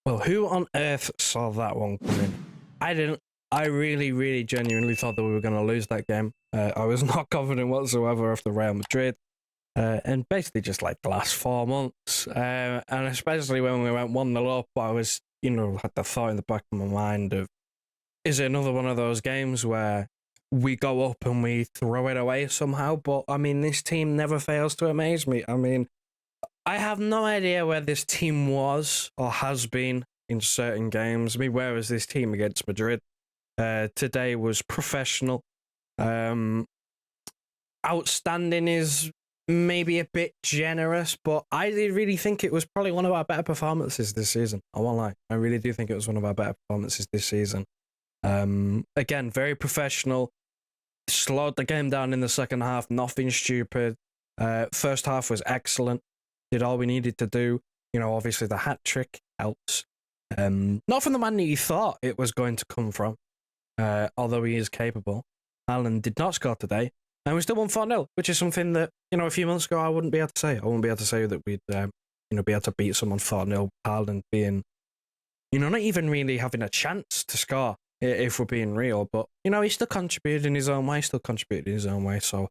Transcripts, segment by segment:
Well, who on earth saw that one coming? I didn't. I really, genuinely thought that we were going to lose that game. I was not confident whatsoever after Real Madrid. And basically just like the last 4 months. And especially when we went 1-0 up, I was, had the thought in the back of my mind of, is it another one of those games where we go up and we throw it away somehow? But, I mean, this team never fails to amaze me. I mean, I have no idea where this team was or has been in certain games. I mean, where was this team against Madrid? Today was professional. Outstanding is maybe a bit generous, but I really think it was probably one of our better performances this season. I won't lie. I really do think it was one of our better performances this season. Again, very professional. Slowed the game down in the second half. Nothing stupid. First half was excellent. Did all we needed to do. Obviously the hat trick helps. Not from the man that you thought it was going to come from, although he is capable. Alan did not score today, and we still won 4-0, which is something that, a few months ago I wouldn't be able to say. I wouldn't be able to say that we'd, be able to beat someone 4-0, Haaland being, not even really having a chance to score, if we're being real. But, he still contributed in his own way. So,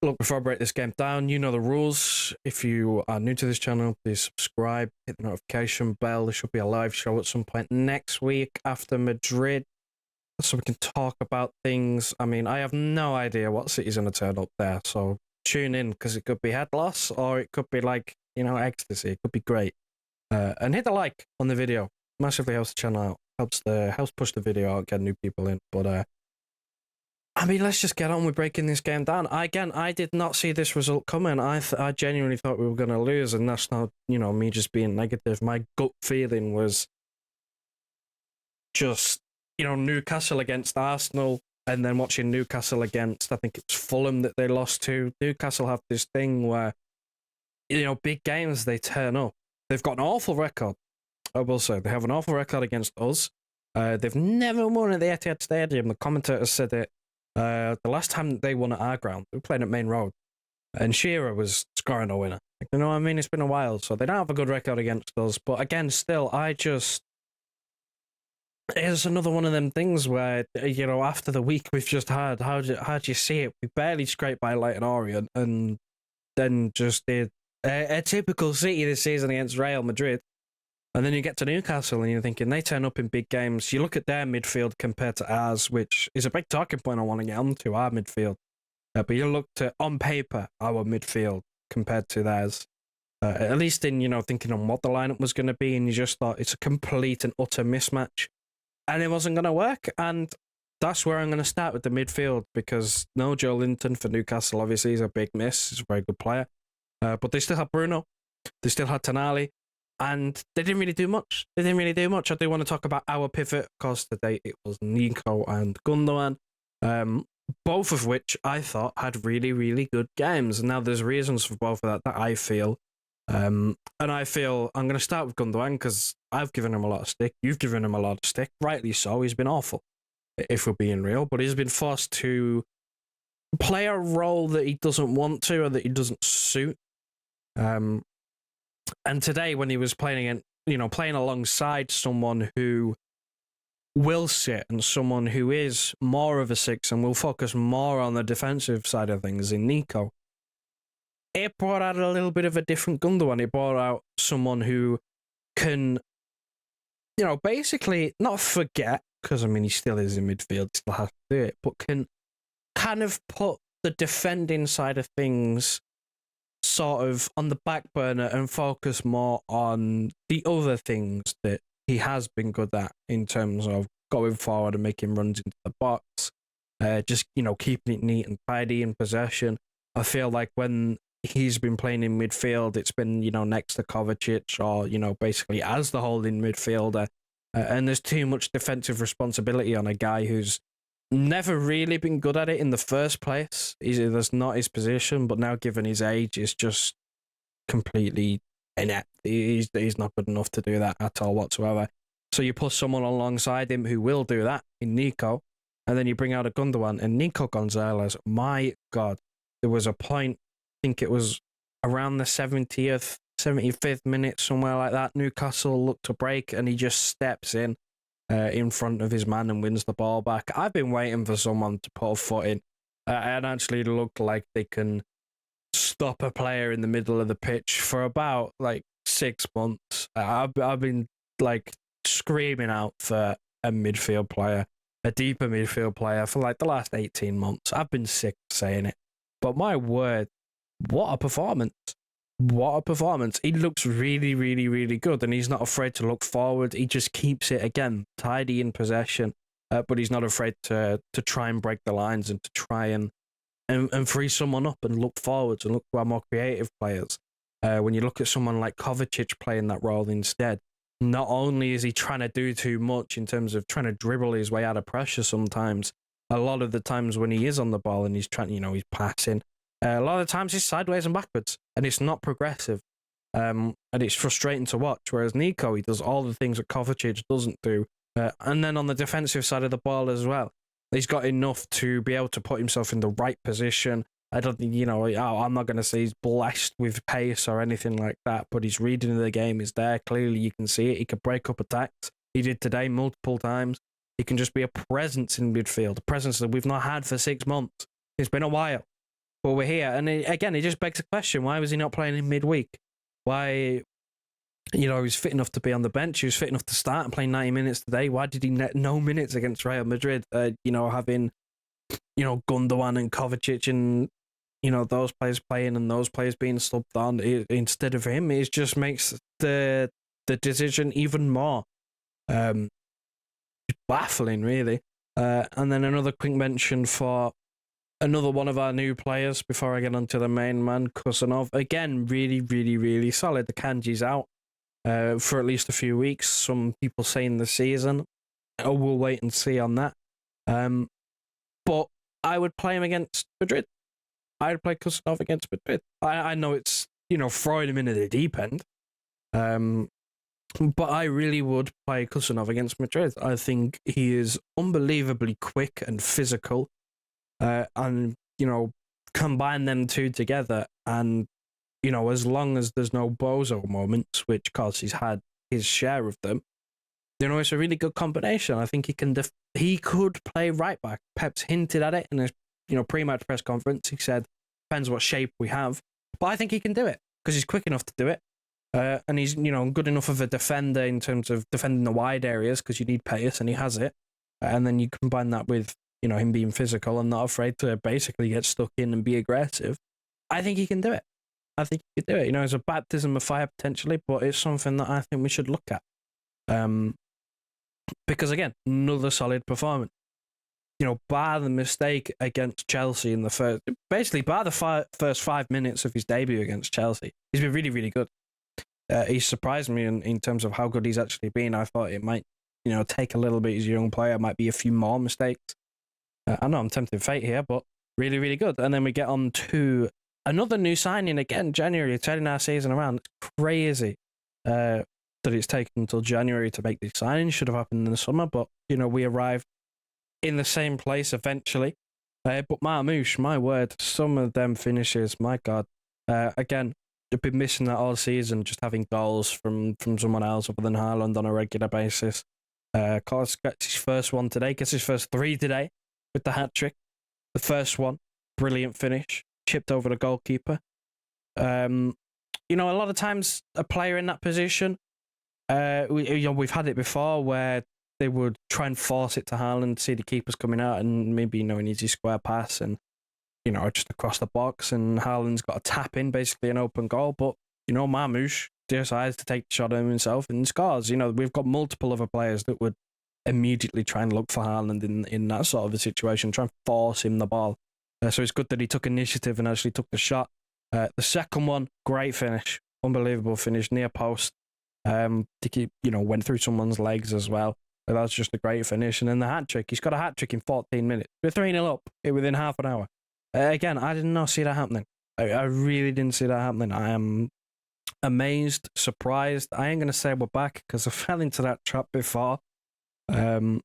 look, before I break this game down, you know the rules. If you are new to this channel, please subscribe, hit the notification bell. There should be a live show at some point next week after Madrid, so we can talk about things. I mean, I have no idea what city's going to turn up there, so tune in, because it could be head loss, or it could be like, ecstasy. It could be great. And hit the like on the video. Massively helps the channel out. Helps push the video out, get new people in. But I mean, let's just get on with breaking this game down. I did not see this result coming. I genuinely thought we were going to lose, and that's not, me just being negative. My gut feeling was just, Newcastle against Arsenal, and then watching Newcastle against, I think it was Fulham that they lost to. Newcastle have this thing where, big games, they turn up. They've got an awful record, I will say. They have an awful record against us. They've never won at the Etihad Stadium. The commentator said it. The last time they won at our ground, they were playing at Main Road, and Shearer was scoring a winner. You know what I mean? It's been a while, so they don't have a good record against us. But again, still, it's another one of them things where, after the week we've just had, how do you see it? We barely scraped by Leyton Orient, and then just did a typical City this season against Real Madrid. And then you get to Newcastle and you're thinking they turn up in big games. You look at their midfield compared to ours, which is a big talking point I want to get onto, our midfield. But you look to, on paper, our midfield compared to theirs. At least in, thinking on what the lineup was going to be, and you just thought it's a complete and utter mismatch. And it wasn't going to work. And that's where I'm going to start with the midfield, because no Joe Linton for Newcastle, obviously, is a big miss. He's a very good player. But they still had Bruno. They still had Tonali. And they didn't really do much. I do want to talk about our pivot. Of course, today it was Nico and Gundogan, both of which I thought had really, really good games. Now, there's reasons for both of that I feel. And I feel I'm going to start with Gundogan because I've given him a lot of stick. You've given him a lot of stick. Rightly so. He's been awful, if we're being real. But he's been forced to play a role that he doesn't want to, or that he doesn't suit. And today, when he was playing alongside someone who will sit and someone who is more of a six and will focus more on the defensive side of things in Nico, it brought out a little bit of a different Gundogan. It brought out someone who can, basically not forget, because, he still is in midfield, still has to do it, but can kind of put the defending side of things sort of on the back burner and focus more on the other things that he has been good at, in terms of going forward and making runs into the box, just, keeping it neat and tidy in possession. I feel like when he's been playing in midfield, it's been, next to Kovacic, or, basically as the holding midfielder, and there's too much defensive responsibility on a guy who's never really been good at it in the first place. That's not his position, but now, given his age, is just completely inept. He's not good enough to do that at all whatsoever. So you put someone alongside him who will do that in Nico, and then you bring out a Gundogan and Nico Gonzalez. My God, there was a point, I think it was around the 70th 75th minute, somewhere like that. Newcastle look to break, and he just steps in front of his man and wins the ball back. I've been waiting for someone to put a foot in and actually look like they can stop a player in the middle of the pitch for about like 6 months. I've been like screaming out for a midfield player, a deeper midfield player for like the last 18 months. I've been sick of saying it. But my word, what a performance. What a performance. He looks really, really, really good, and he's not afraid to look forward. He just keeps it, again, tidy in possession, but he's not afraid to try and break the lines and to try and free someone up and look forwards and look to our more creative players. When you look at someone like Kovacic playing that role instead, not only is he trying to do too much in terms of trying to dribble his way out of pressure sometimes, a lot of the times when he is on the ball and he's trying, he's passing, a lot of the times he's sideways and backwards, and it's not progressive. And it's frustrating to watch. Whereas Nico, he does all the things that Kovacic doesn't do. And then on the defensive side of the ball as well, he's got enough to be able to put himself in the right position. I don't think, I'm not going to say he's blessed with pace or anything like that, but his reading of the game is there. Clearly, you can see it. He can break up attacks. He did today multiple times. He can just be a presence in midfield, a presence that we've not had for 6 months. It's been a while. But we're here. And it just begs the question, why was he not playing in midweek? Why, he was fit enough to be on the bench. He was fit enough to start and play 90 minutes today. Why did he net no minutes against Real Madrid? Having, Gundogan and Kovacic and, those players playing and those players being subbed on instead of him, it just makes the decision even more baffling, really. And then another quick mention for another one of our new players before I get onto the main man, Kusanov. Again, really, really, really solid. The Kanji's out for at least a few weeks. Some people saying the season. We'll wait and see on that. But I would play him against Madrid. I'd play Kusanov against Madrid. I know it's, throwing him into the deep end. But I really would play Kusanov against Madrid. I think he is unbelievably quick and physical. And, combine them two together. And, as long as there's no bozo moments, which, of course, he's had his share of them, it's a really good combination. I think he could play right back. Pep's hinted at it in his, pre-match press conference. He said, depends what shape we have. But I think he can do it because he's quick enough to do it. And he's, good enough of a defender in terms of defending the wide areas because you need pace, and he has it. And then you combine that with, him being physical and not afraid to basically get stuck in and be aggressive. I think he can do it. I think he can do it. It's a baptism of fire potentially, but it's something that I think we should look at. Because again, another solid performance. Bar the mistake against Chelsea in the first, basically bar the first 5 minutes of his debut against Chelsea, he's been really, really good. He surprised me in terms of how good he's actually been. I thought it might, take a little bit as a young player, might be a few more mistakes. I know I'm tempting fate here, but really, really good. And then we get on to another new signing again, January, turning our season around. It's crazy that it's taken until January to make these signings. Should have happened in the summer, but, we arrived in the same place eventually. But Marmoush, my word, some of them finishes, my God. Again, I've been missing that all season, just having goals from someone else other than Haaland on a regular basis. Carlos gets his first one today, gets his first 3 today with the hat-trick. The first one, brilliant finish, chipped over the goalkeeper. A lot of times a player in that position, we've had it before where they would try and force it to Haaland, see the keeper's coming out, and maybe, he needs his square pass and, just across the box, and Haaland's got a tap in, basically an open goal. But, Marmoush decides to take the shot at himself and scores. We've got multiple other players that would immediately try and look for Haaland in that sort of a situation, try and force him the ball. So it's good that he took initiative and actually took the shot. The second one, great finish, unbelievable finish, near post. Went through someone's legs as well. But that's just a great finish. And then the hat-trick, he's got a hat-trick in 14 minutes. We're 3-0 up within half an hour. Again, I did not see that happening. I really didn't see that happening. I am amazed, surprised. I ain't going to say we're back because I fell into that trap before. And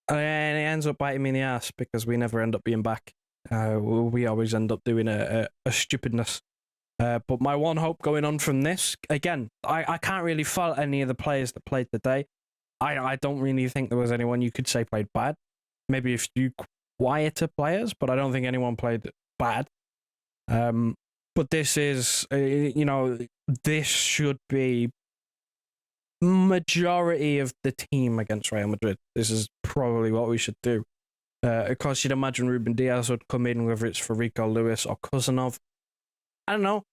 it ends up biting me in the ass because we never end up being back. We always end up doing a stupidness But my one hope going on from this, again, I can't really fault any of the players that played today. I don't really think there was anyone you could say played bad. Maybe a few quieter players, but I don't think anyone played bad. But this is, this should be majority of the team against Real Madrid. This is probably what we should do. Of course, you'd imagine Ruben Diaz would come in, whether it's for Rico Lewis or Cousinov. I don't know.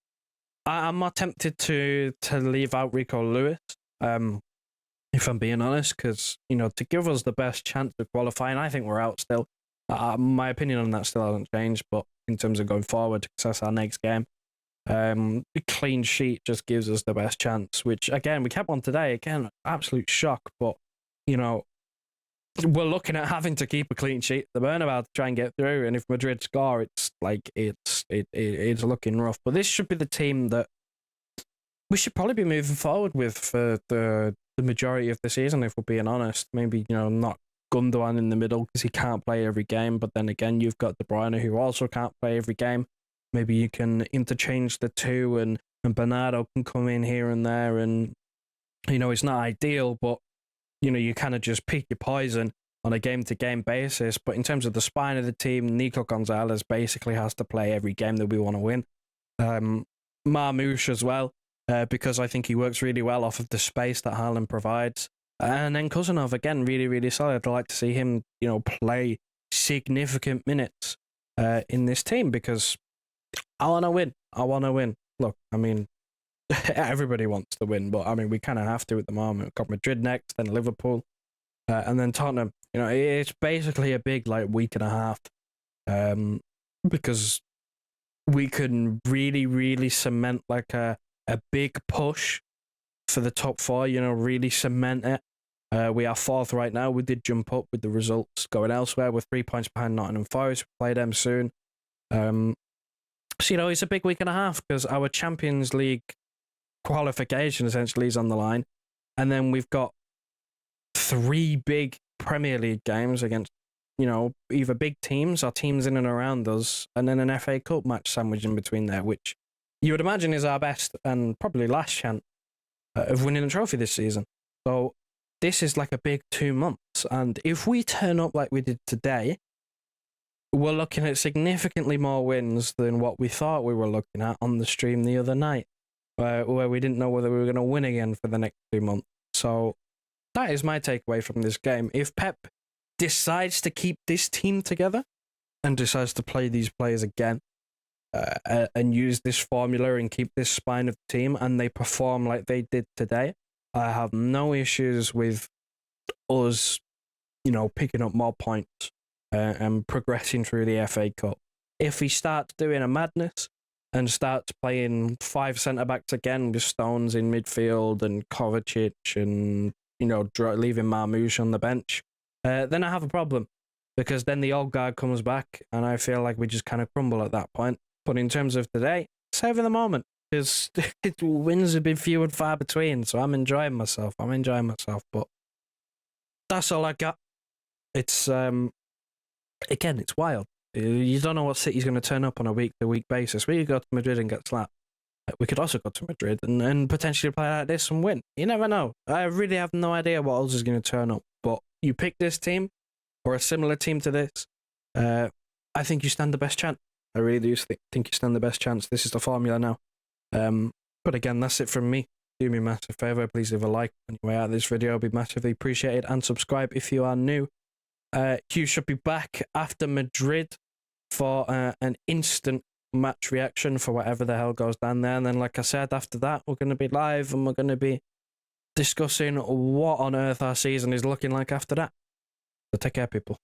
I'm not tempted to leave out Rico Lewis, if I'm being honest, because, to give us the best chance of qualifying, I think we're out still. My opinion on that still hasn't changed, but in terms of going forward to access our next game, a clean sheet just gives us the best chance, which, again, we kept on today. Again, absolute shock, but, we're looking at having to keep a clean sheet at the Bernabeu to try and get through, and if Madrid score, it's looking rough. But this should be the team that we should probably be moving forward with for the majority of the season, if we're being honest. Maybe, not Gundogan in the middle because he can't play every game, but then again, you've got De Bruyne who also can't play every game. Maybe you can interchange the two, and Bernardo can come in here and there, and, it's not ideal, but you kind of just pick your poison on a game-to-game basis. But in terms of the spine of the team, Nico Gonzalez basically has to play every game that we want to win. Marmoush as well, because I think he works really well off of the space that Haaland provides. And then Cousinov, again, really, really solid. I'd like to see him, play significant minutes in this team, because I want to win. Look, I mean, everybody wants to win, but I mean, we kind of have to at the moment. We've got Madrid next, then Liverpool, and then Tottenham. It's basically a big week and a half, because we can really, really cement a big push for the top four. Really cement it. We are fourth right now. We did jump up with the results going elsewhere. We're 3 points behind Nottingham Forest. We play them soon. So it's a big week and a half because our Champions League qualification essentially is on the line, and then we've got 3 big Premier League games against either big teams or teams in and around us, and then an FA Cup match sandwiched in between there, which you would imagine is our best and probably last chance of winning a trophy this season. So this is a big 2 months, and if we turn up like we did today, we're looking at significantly more wins than what we thought we were looking at on the stream the other night, where we didn't know whether we were going to win again for the next 2 months. So that is my takeaway from this game. If Pep decides to keep this team together and decides to play these players again and use this formula and keep this spine of the team, and they perform like they did today, I have no issues with us, picking up more points and progressing through the FA Cup. If he starts doing a madness and starts playing 5 centre-backs again with Stones in midfield and Kovacic and, leaving Marmoush on the bench, then I have a problem, because then the old guard comes back and I feel like we just kind of crumble at that point. But in terms of today, saving the moment, because wins have been few and far between, so I'm enjoying myself. But that's all I got. It's, again, it's wild. You don't know what City's going to turn up on a week-to-week basis. We could go to Madrid and get slapped. We could also go to Madrid and potentially play like this and win. You never know. I really have no idea what else is going to turn up. But you pick this team or a similar team to this, I think you stand the best chance. I really do think you stand the best chance. This is the formula now. But again, that's it from me. Do me a massive favour. Please leave a like on your way out of this video. It'll be massively appreciated. And subscribe if you are new. Hugh should be back after Madrid for an instant match reaction for whatever the hell goes down there. And then, like I said, after that, we're going to be live and we're going to be discussing what on earth our season is looking like after that. So take care, people.